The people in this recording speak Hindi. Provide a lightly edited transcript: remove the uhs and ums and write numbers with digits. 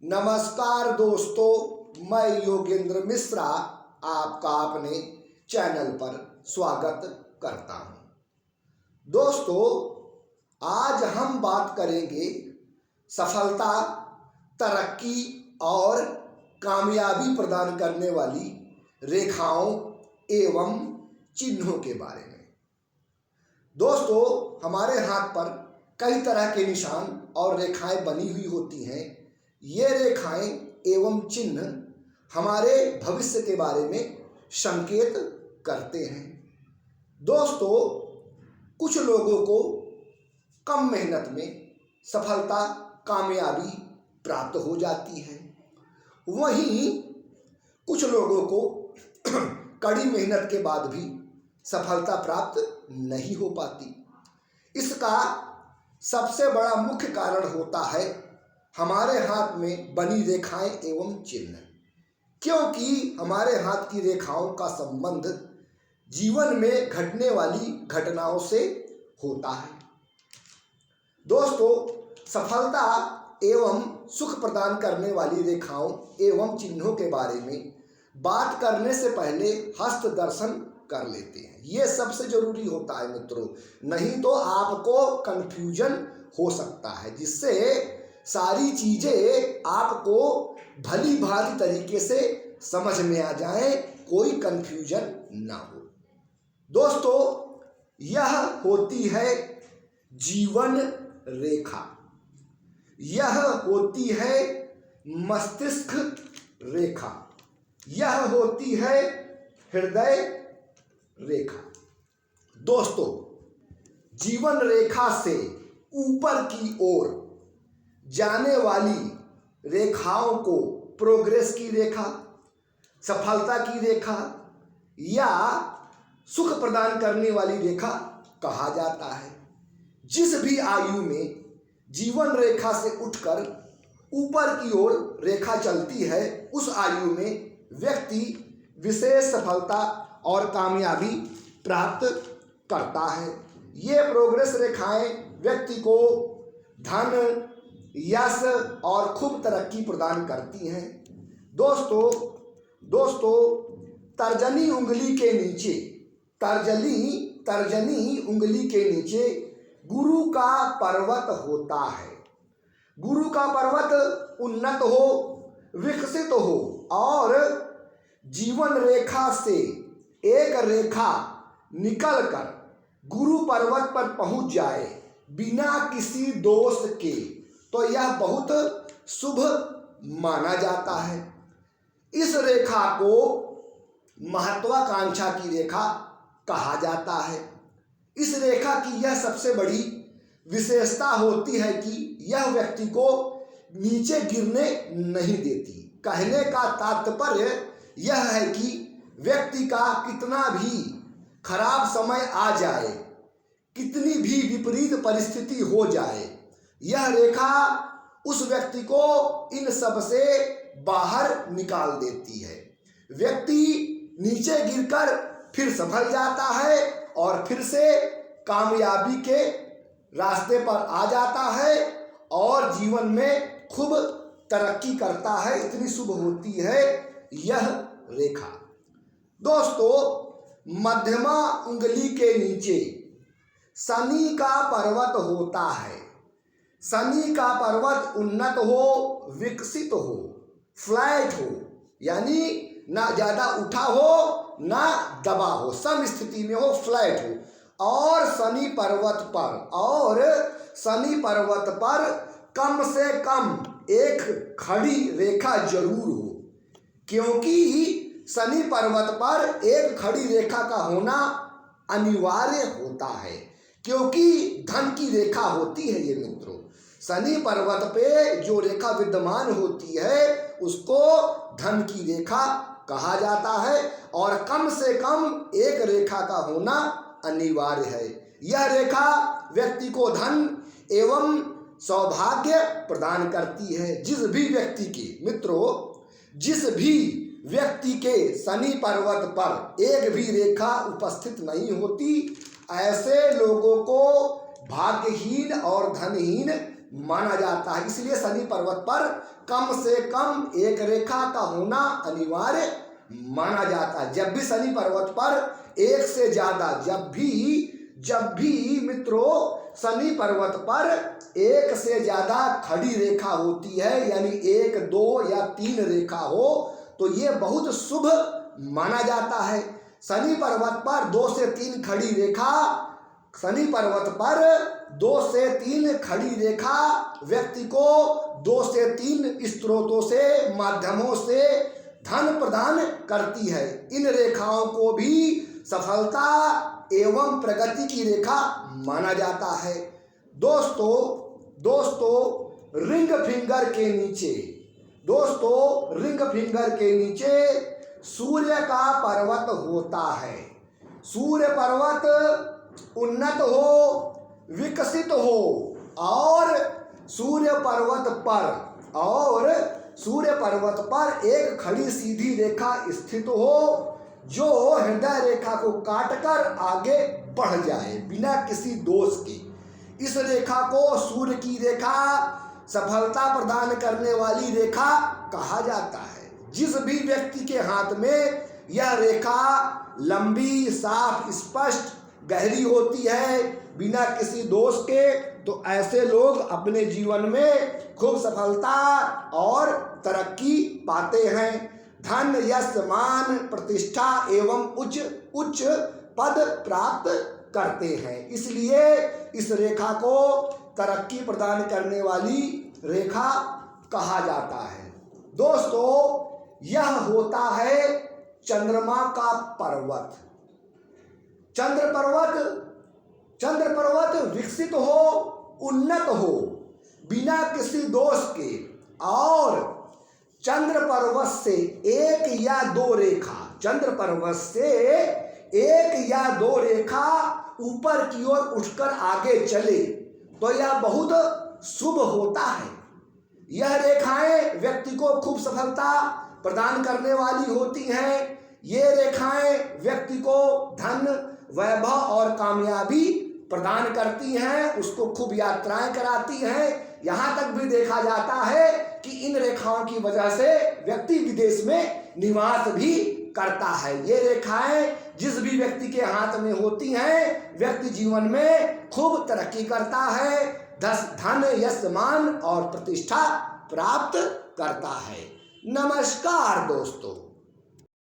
नमस्कार दोस्तों, मैं योगेंद्र मिश्रा आपका अपने चैनल पर स्वागत करता हूं। दोस्तों, आज हम बात करेंगे सफलता, तरक्की और कामयाबी प्रदान करने वाली रेखाओं एवं चिन्हों के बारे में। दोस्तों, हमारे हाथ पर कई तरह के निशान और रेखाएं बनी हुई होती हैं। ये रेखाएं एवं चिन्ह हमारे भविष्य के बारे में संकेत करते हैं। दोस्तों, कुछ लोगों को कम मेहनत में सफलता, कामयाबी प्राप्त हो जाती है, वहीं कुछ लोगों को कड़ी मेहनत के बाद भी सफलता प्राप्त नहीं हो पाती। इसका सबसे बड़ा मुख्य कारण होता है हमारे हाथ में बनी रेखाएं एवं चिन्ह, क्योंकि हमारे हाथ की रेखाओं का संबंध जीवन में घटने वाली घटनाओं से होता है। दोस्तों, सफलता एवं सुख प्रदान करने वाली रेखाओं एवं चिन्हों के बारे में बात करने से पहले हस्त दर्शन कर लेते हैं। ये सबसे जरूरी होता है मित्रों, नहीं तो आपको कंफ्यूजन हो सकता है, जिससे सारी चीजें आपको भली भांति तरीके से समझ में आ जाए, कोई कंफ्यूजन ना हो। दोस्तों, यह होती है जीवन रेखा, यह होती है मस्तिष्क रेखा, यह होती है हृदय रेखा। दोस्तों, जीवन रेखा से ऊपर की ओर जाने वाली रेखाओं को प्रोग्रेस की रेखा, सफलता की रेखा या सुख प्रदान करने वाली रेखा कहा जाता है। जिस भी आयु में जीवन रेखा से उठकर ऊपर की ओर रेखा चलती है, उस आयु में व्यक्ति विशेष सफलता और कामयाबी प्राप्त करता है। ये प्रोग्रेस रेखाएं व्यक्ति को धन, यश और खूब तरक्की प्रदान करती हैं। दोस्तों, तर्जनी उंगली के नीचे, तर्जनी उंगली के नीचे गुरु का पर्वत होता है। गुरु का पर्वत उन्नत हो, विकसित हो और जीवन रेखा से एक रेखा निकलकर गुरु पर्वत पर पहुंच जाए बिना किसी दोष के, तो यह बहुत शुभ माना जाता है। इस रेखा को महत्वाकांक्षा की रेखा कहा जाता है। इस रेखा की यह सबसे बड़ी विशेषता होती है कि यह व्यक्ति को नीचे गिरने नहीं देती। कहने का तात्पर्य यह है कि व्यक्ति का कितना भी खराब समय आ जाए, कितनी भी विपरीत परिस्थिति हो जाए, यह रेखा उस व्यक्ति को इन सब से बाहर निकाल देती है। व्यक्ति नीचे गिरकर फिर संभल जाता है और फिर से कामयाबी के रास्ते पर आ जाता है और जीवन में खूब तरक्की करता है। इतनी शुभ होती है यह रेखा। दोस्तों, मध्यमा उंगली के नीचे शनि का पर्वत होता है। शनि का पर्वत उन्नत हो, विकसित हो, फ्लैट हो, यानी ना ज्यादा उठा हो ना दबा हो, सम स्थिति में हो, फ्लैट हो और शनि पर्वत पर कम से कम एक खड़ी रेखा जरूर हो, क्योंकि शनि पर्वत पर एक खड़ी रेखा का होना अनिवार्य होता है, क्योंकि धन की रेखा होती है ये मित्रों। शनि पर्वत पे जो रेखा विद्यमान होती है उसको धन की रेखा कहा जाता है और कम से कम एक रेखा का होना अनिवार्य है। यह रेखा व्यक्ति को धन एवं सौभाग्य प्रदान करती है। जिस भी व्यक्ति के शनि पर्वत पर एक भी रेखा उपस्थित नहीं होती, ऐसे लोगों को भाग्यहीन और धनहीन माना जाता है। इसलिए शनि पर्वत पर कम से कम एक रेखा का होना अनिवार्य माना जाता है। जब भी शनि पर्वत पर एक से ज्यादा, जब भी मित्रों शनि पर्वत पर एक से ज्यादा खड़ी रेखा होती है, यानी 1, 2 या 3 रेखा हो, तो ये बहुत शुभ माना जाता है। शनि पर्वत पर 2 से 3 खड़ी रेखा, शनि पर्वत पर 2 से 3 खड़ी रेखा व्यक्ति को 2 से 3 स्रोतों से, माध्यमों से धन प्रदान करती है। इन रेखाओं को भी सफलता एवं प्रगति की रेखा माना जाता है। दोस्तों रिंग फिंगर के नीचे सूर्य का पर्वत होता है। सूर्य पर्वत उन्नत हो, विकसित हो और सूर्य पर्वत पर एक खड़ी सीधी रेखा स्थित हो, जो हृदय रेखा को काटकर आगे बढ़ जाए बिना किसी दोष के। इस रेखा को सूर्य की रेखा, सफलता प्रदान करने वाली रेखा कहा जाता है। जिस भी व्यक्ति के हाथ में यह रेखा लंबी, साफ, स्पष्ट, गहरी होती है बिना किसी दोष के, तो ऐसे लोग अपने जीवन में खूब सफलता और तरक्की पाते हैं। धन, यश, मान, प्रतिष्ठा एवं उच्च पद प्राप्त करते हैं। इसलिए इस रेखा को तरक्की प्रदान करने वाली रेखा कहा जाता है। दोस्तों, यह होता है चंद्रमा का पर्वत। चंद्र पर्वत विकसित हो, उन्नत हो, बिना किसी दोष के, और चंद्र पर्वत से एक या दो रेखा ऊपर की ओर उठकर आगे चले, तो यह बहुत शुभ होता है। यह रेखाएं व्यक्ति को खूब सफलता प्रदान करने वाली होती हैं। ये रेखाएं व्यक्ति को धन, वैभव और कामयाबी प्रदान करती हैं, उसको खूब यात्राएं कराती हैं। यहाँ तक भी देखा जाता है कि इन रेखाओं की वजह से व्यक्ति विदेश में निवास भी करता है। ये रेखाएं जिस भी व्यक्ति के हाथ में होती हैं, व्यक्ति जीवन में खूब तरक्की करता है, धन, यश, मान और प्रतिष्ठा प्राप्त करता है। नमस्कार दोस्तों।